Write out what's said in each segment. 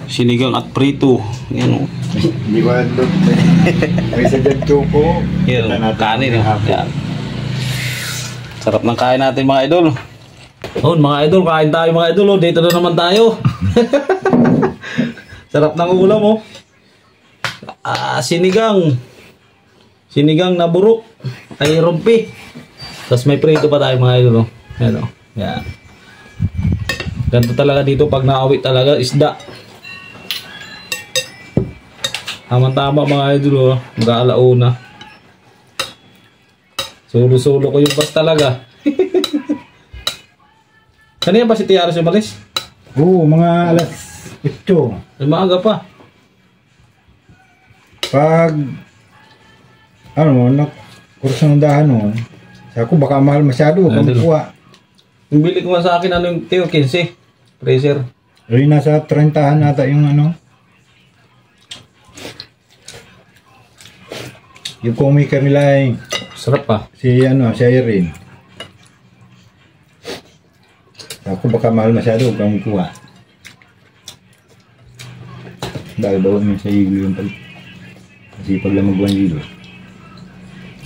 Sinigang at prito. Yan o. Hindi ko alam doon. May sadyang choco. Yan o. Kanin o. Yan. Sarap ng kain natin mga idol. Oh, mga idol, kain tayo mga idol. Oh. Dito na naman tayo. Sarap ng ulam oh. Sinigang. Sinigang na burok. Ay rumpi. Tapos may prito pa tayo mga idol. Oh. Yan o. Yan. Ganito talaga dito pag naawit talaga isda. Tama-tama mga idol, mag-aalauna. Sulo-sulo ko yung bas talaga. Kanina ba si Tiaros yung balis? Oo, mga alas 8. Ay, maaga pa. Pag, ano mo, kurso ng dahan mo, sabi ko baka mahal masyado, huwag kang kuha. Yung bili ko nga sa akin, ano yung Teo, 15, freezer. Ay, nasa 30 nata yung ano. Yung comiker nila ay Sarap pa. si Irene. Ako baka mahal masyado, huwag kang kuha. Dahil bawal mo sa iglo yung kasi pag lamag 1 kilo.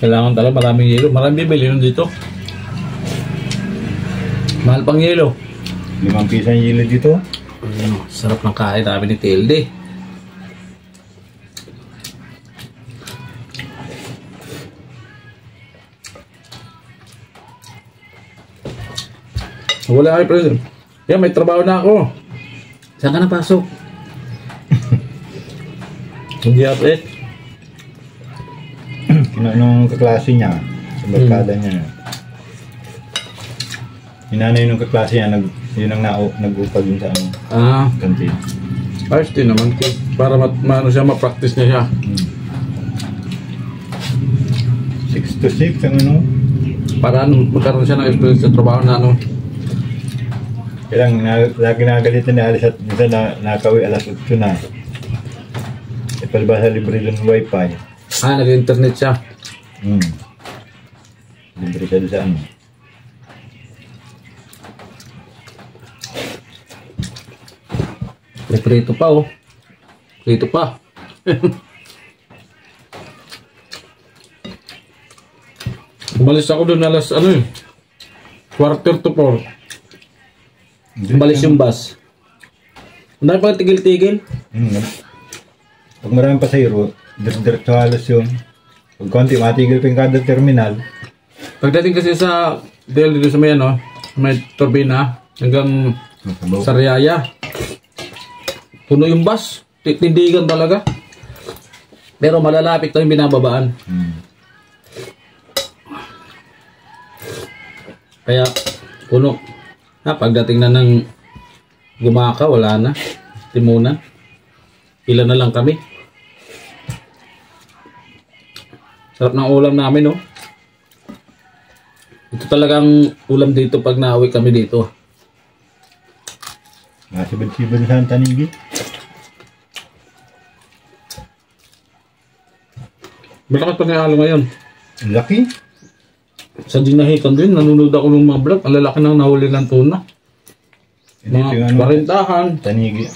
Kailangan talaga maraming yelo. Maraming bibili nun dito. Mahal pang yelo. 5 piso ang yelo dito. Sarap ng kain namin ni TLD. Wala kayo presyo. Yan, may trabaho na ako. Saan ka napasok? Hindi ako eh. Nung kaklase niya, sa barkada niya. Hinanay nung kaklase niya, yun ang nag-upag yun sa kantin. Ayos din naman. Para siya, ma-practice niya siya. 6 to 6 ang ano. Para magkaroon siya ng experience sa trabaho na ano. Kailang lagi nagalitan na alis at minsan nakawi alas 8 na. E palibasa libre doon ng wifi. Nag-internet siya. Libre siya doon sa ano. May prito pa oh. Prito pa. Umalis ako doon alas ano eh. 3:45. Umalis yung bus. Hindi pa tigil-tigil. Pag maraming pasayro, diretso halos yun. Pag konti, matigil pa yung kada terminal. Pagdating kasi sa dahil dito sa may ano, may turbina hanggang Sariaya. Puno yung bus. Tindigan talaga. Pero malalapit lang yung binababaan. Kaya puno. Pagdating na ng Gumaka, wala na. Timunan. Ilan na lang kami. Sarap ng ulam namin, no? Ito talagang ulam dito pag nauwi kami dito. Nasibad-sibad sa Tanigi. Malakas pa nga halo ngayon. Laki. Sa dinahikan din, nanonood ako ng mga vlog. Ang lalaki nang nahuli ng tuna. Mga 40 Tanigi.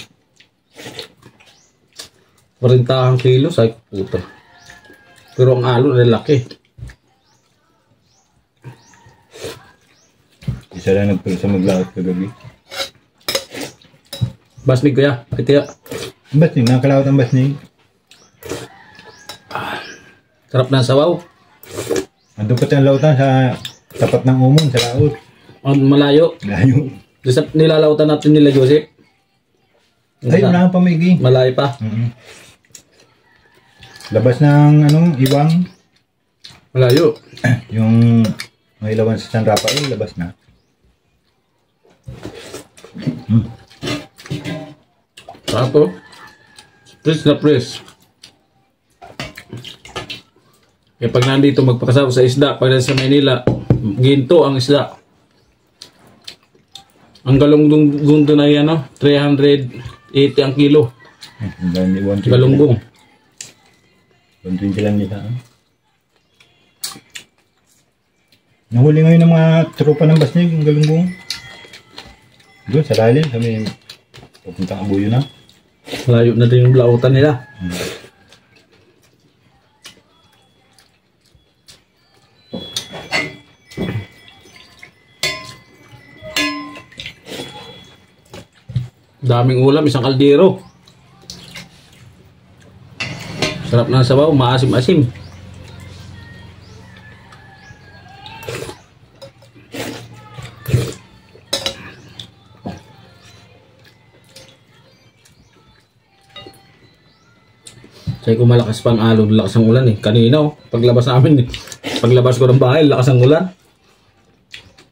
40 kilos, ay puta. Pero ang alo, lalaki. Isa lang nagpula sa maglaot kagabi. Basnig kaya, kaya. Basnig, nakalawat ang basnig. Sarap na sabaw. Andun pa tayong lautan sa tapat ng umon, sa laot. Malayo. Layo. Nilalautan natin nila Joseph. Ay, wala pa maigi. Malayo pa. Labas ng Iwang. Malayo. Yung may ilawan sa San Rafael, labas na. Tapo. Press na press. Kaya pag nandito magpakasama sa isda, pag nasa Manila, ginto ang isda. Ang galunggong doon ay 380 ang kilo. Galunggong. 120 lang nila. Nahuli ngayon ng mga tropa ng Basnig, yung galunggong. Doon sa lalim, kami pupunta ang buyo na. Layo na din yung blautan nila. Daming ulam, isang kaldero. Sarap ng sabaw, maasim-asim. Sabi ko malakas pang alon, lakas ang ulan eh. Kanina oh, paglabas namin eh. Paglabas ko ng bahay, lakas ang ulan.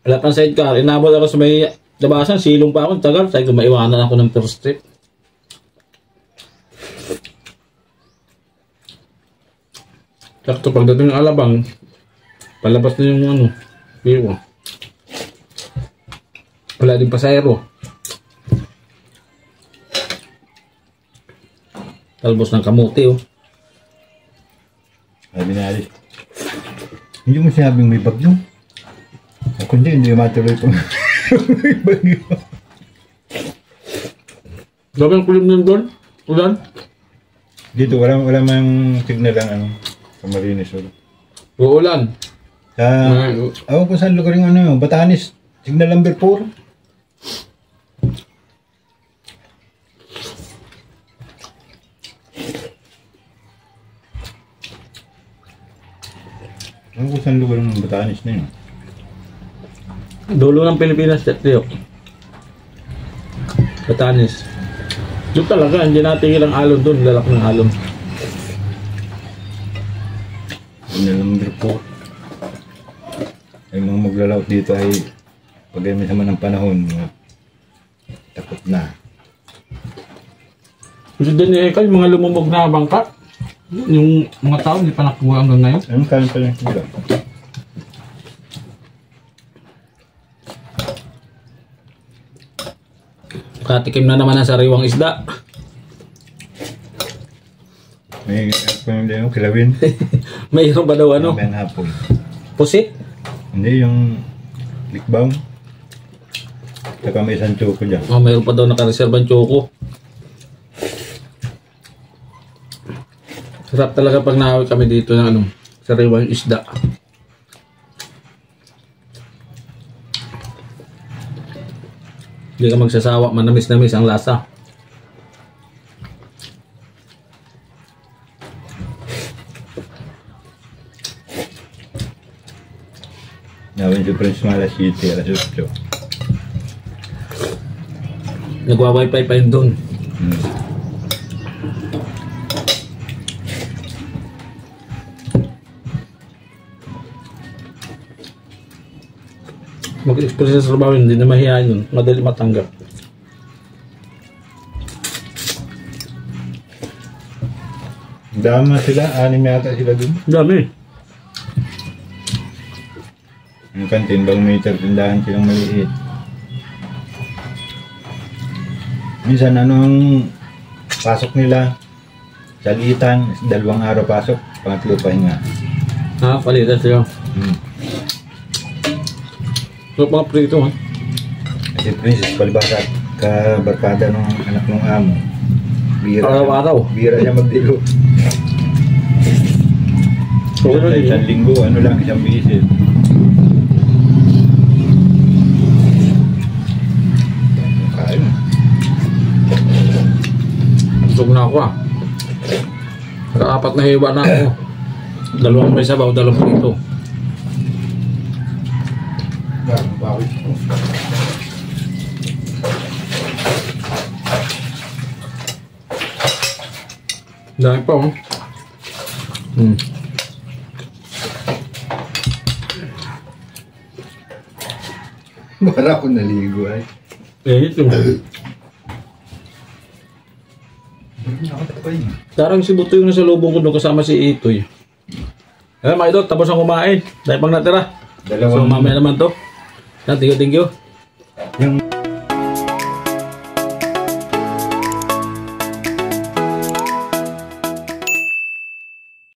Wala pang sidecar, inabot ako sa may labasan, silong pa ako, tagal. Sabi ko maiwanan ako ng first trip. Sakto pagdating ng Alabang, palabas na yung ano, biro. Wala din pasayro. Talbos ng kamuti oh. Sabi na Alice, hindi mo sinabing may bagyo. Ako hindi matuloy po. May bagyo. Grabe ang kulim nun doon, ulan. Dito wala mang signal ang ano, Camarines ulo. Uulan. Ako kung saan lugar yung ano, Batanes, signal number 4. Ano kung saan lugar ng Batanes na yun? Dulo ng Pilipinas, Teo. Batanes. Doon talaga, hindi natin ang alon doon, lalak ng alon. Signal number 4. Ay mga maglalaot dito ay pag may sama ng panahon, takot na. Kasi din eh, yung mga lumumog na bangka, yung mga tao hindi pa nakuha hanggang ngayon. Anong kain pa lang sila? Katikim na naman ang sariwang isda. May kilawin. Mayroon ba daw ano? May hapon. Pusit? Hindi, yung likbaw. Saka may isang choco dyan. Oh, mayroon pa daw nakareservang choco. Sarap talaga pag nahawi kami dito ng ano, sariwang isda. Hindi ka magsasawa, manamis-namis ang lasa. Nawin si Prince Mala City, alas 8. Nagwa-wifi pa yun doon. Mag-express sa trabaho, hindi na mahihayin yun. Madali matanggap. Dama sila, 6 yata sila dun. Dami. Yung kantin, bang meter, tindahan silang maliit. Minsan anong pasok nila, sagitan, 2 araw pasok, pangatlo pahinga. Palitan sila. So, mga prito ha? Kasi Princess, palibasa, kabarkada ng anak ng amo. Araw-araw. Bira siya magdilo. So, sa isang linggo, ano lang, isang bisit. Kain. Busog na ako ah. Naka-4 na hiwa na ako. 2 may sabaw, 2 prito. Bawit. Dami pa oh. Para ako naligo ay. Ito. Darang si Buto yung nasa lubong ko doon kasama si Itoy. Mga idol, tapos ang kumain. Dahil pang natira. So mamaya naman to. Thank you. Yung